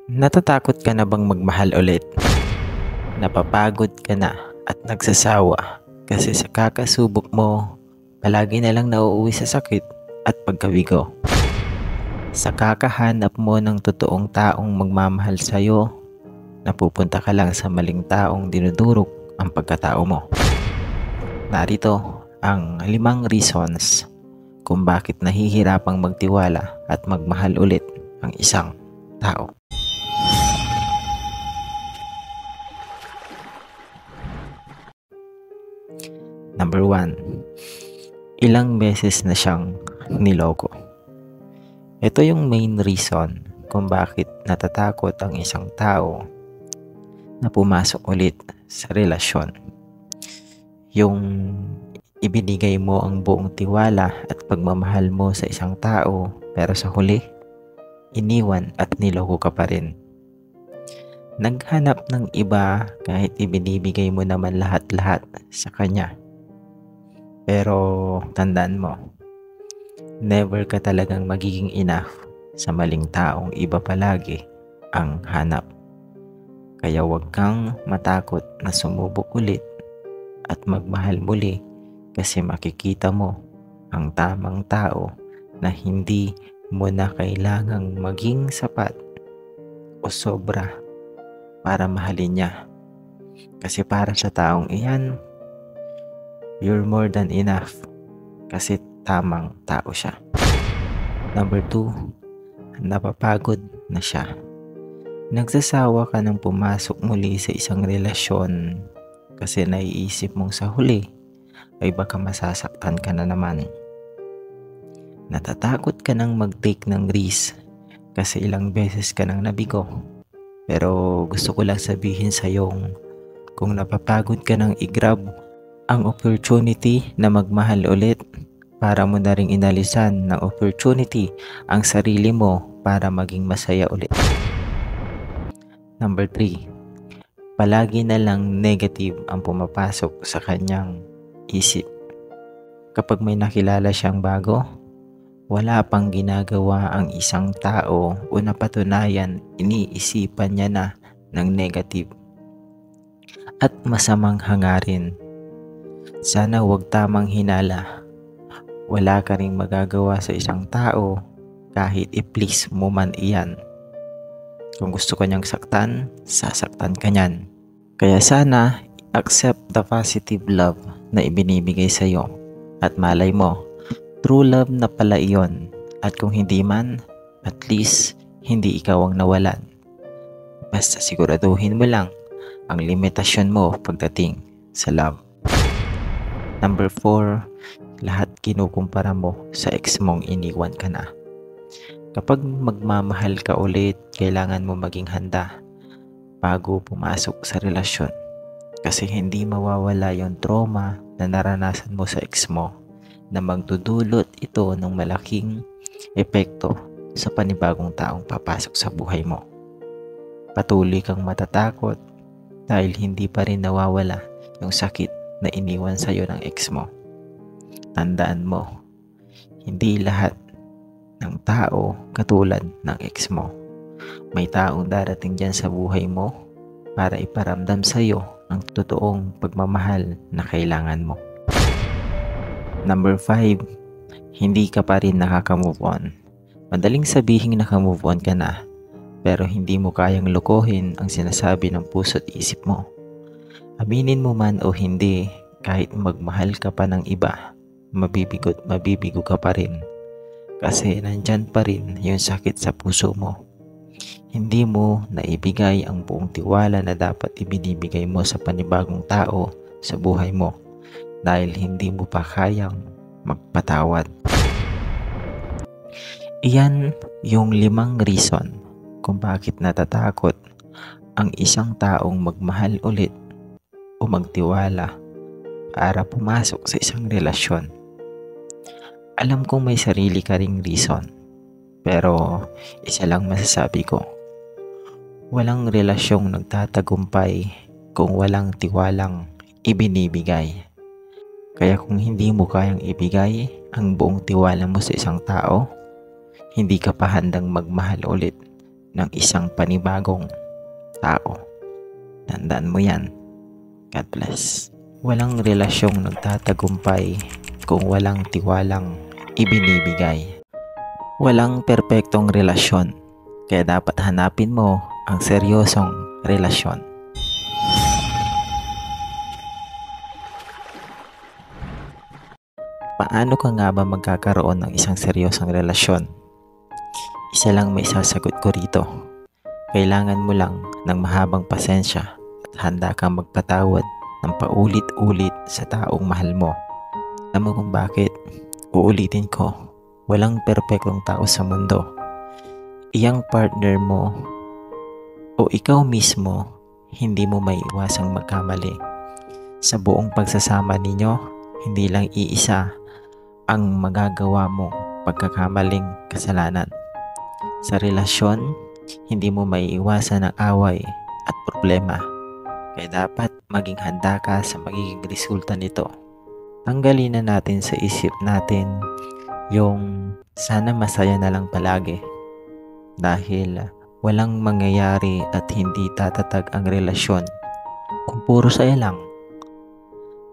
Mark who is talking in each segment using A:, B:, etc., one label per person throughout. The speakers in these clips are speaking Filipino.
A: Natatakot ka na bang magmahal ulit? Napapagod ka na at nagsasawa kasi sa kakasubok mo, palagi na lang nauuwi sa sakit at pagkabigo. Sa kakahanap mo ng totoong taong magmamahal sa'yo, napupunta ka lang sa maling taong dinudurog ang pagkatao mo. Narito ang 5 reasons kung bakit nahihirapang magtiwala at magmahal ulit ang isang tao. Number 1. Ilang beses na siyang niloko. Ito yung main reason kung bakit natatakot ang isang tao na pumasok ulit sa relasyon. Yung ibinigay mo ang buong tiwala at pagmamahal mo sa isang tao pero sa huli, iniwan at niloko ka pa rin. Naghanap ng iba kahit ibinibigay mo naman lahat-lahat sa kanya. Pero tandaan mo, never ka talagang magiging enough sa maling taong iba palagi ang hanap. Kaya huwag kang matakot na sumubok ulit at magmahal muli kasi makikita mo ang tamang tao na hindi mo na kailangang maging sapat o sobra para mahalin niya. Kasi para sa taong iyan, you're more than enough kasi tamang tao siya. Number 2, napapagod na siya. Nagsasawa ka ng pumasok muli sa isang relasyon kasi naiisip mong sa huli ay baka masasaktan ka na naman. Natatakot ka nang mag-take ng risk kasi ilang beses ka nang nabigo. Pero gusto ko lang sabihin sa iyong kung napapagod ka nang i-grab ang opportunity na magmahal ulit, para mo na ring inalisan ng opportunity ang sarili mo para maging masaya ulit. Number 3, palagi na lang negative ang pumapasok sa kanyang isip. Kapag may nakilala siyang bago, wala pang ginagawa ang isang tao o napatunayan, iniisipan niya na ng negative at masamang hangarin. Sana huwag tamang hinala. Wala ka ring magagawa sa isang tao kahit i-please mo man iyan. Kung gusto ka niyang saktan, sasaktan ka niyan. Kaya sana accept the positive love na ibinibigay sa iyo. At malay mo, true love na pala iyon. At kung hindi man, at least hindi ikaw ang nawalan. Basta siguraduhin mo lang ang limitasyon mo pagdating sa love. Number 4, lahat kinukumpara mo sa ex mong iniwan ka na. Kapag magmamahal ka ulit, kailangan mo maging handa bago pumasok sa relasyon. Kasi hindi mawawala yung trauma na naranasan mo sa ex mo na magdudulot ito ng malaking epekto sa panibagong taong papasok sa buhay mo. Patuloy kang matatakot dahil hindi pa rin nawawala yung sakit na iniwan sa iyo ng ex mo. Tandaan mo, hindi lahat ng tao katulad ng ex mo. May taong darating dyan sa buhay mo para iparamdam sa iyo ang totoong pagmamahal na kailangan mo. Number 5, hindi ka pa rin nakaka-move on. Madaling sabihin naka-move on ka na, pero hindi mo kayang lukohin ang sinasabi ng puso't isip mo. Aminin mo man o hindi, kahit magmahal ka pa ng iba, mabibigo ka pa rin. Kasi nandyan pa rin yung sakit sa puso mo. Hindi mo naibigay ang buong tiwala na dapat ibinibigay mo sa panibagong tao sa buhay mo dahil hindi mo pa kayang magpatawad. Iyan yung 5 reason kung bakit natatakot ang isang taong magmahal ulit o magtiwala para pumasok sa isang relasyon. Alam kong may sarili ka ring reason, pero isa lang masasabi ko. Walang relasyong nagtatagumpay kung walang tiwalang ibinibigay. Kaya kung hindi mo kayang ibigay ang buong tiwala mo sa isang tao, hindi ka pa handang magmahal ulit ng isang panibagong tao. Tandaan mo yan. God bless. Walang relasyong nagtatagumpay kung walang tiwalang ibinibigay. Walang perpektong relasyon, kaya dapat hanapin mo ang seryosong relasyon. Paano ka nga ba magkakaroon ng isang seryosong relasyon? Isa lang may sasagot ko rito. Kailangan mo lang ng mahabang pasensya at handa kang magpatawad ng paulit-ulit sa taong mahal mo. Alam mo kung bakit? Uulitin ko, walang perpektong tao sa mundo. Iyang partner mo o ikaw mismo, hindi mo maiiwasang magkamali. Sa buong pagsasama ninyo, hindi lang iisa ang magagawa mong pagkakamaling kasalanan. Sa relasyon, hindi mo maiiwasan ang away at problema. Kaya dapat maging handa ka sa magiging resulta nito. Tanggalin na natin sa isip natin yung sana masaya na lang palagi. Dahil walang mangyayari at hindi tatatag ang relasyon kung puro saya lang.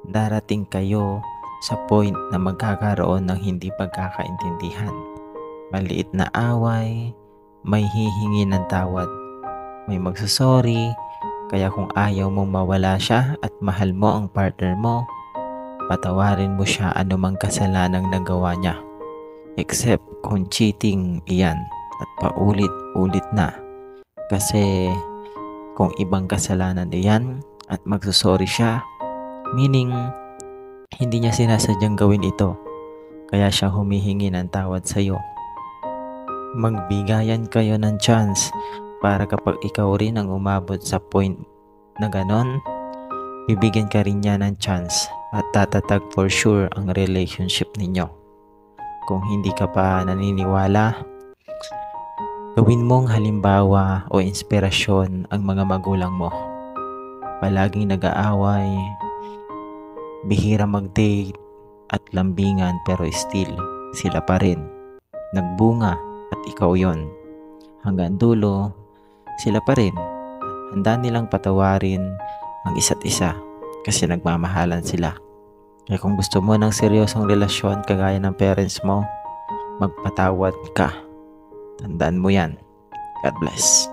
A: Darating kayo sa point na magkakaroon ng hindi pagkakaintindihan. Maliit na away, may hihingi ng tawad, may magsusorry, kaya kung ayaw mong mawala siya at mahal mo ang partner mo, patawarin mo siya anumang kasalanang nagawa niya. Except kung cheating iyan at paulit-ulit na. Kasi kung ibang kasalanan iyan at magsusorry siya, meaning hindi niya sinasadyang gawin ito, kaya siya humihingi ng tawad sa iyo. Magbigayan kayo ng chance para kapag ikaw rin ang umabot sa point na ganon, bibigyan ka rin niya ng chance at tatatag for sure ang relationship ninyo. Kung hindi ka pa naniniwala, gawin mong halimbawa o inspirasyon ang mga magulang mo. Palaging nag-aaway, bihira mag-date at lambingan pero still sila pa rin nagbunga at ikaw yon. Hanggang dulo sila pa rin handa nilang patawarin ang isa't isa kasi nagmamahalan sila. Kaya kung gusto mo ng seryosong relasyon kagaya ng parents mo, magpatawad ka. Tandaan mo yan. God bless.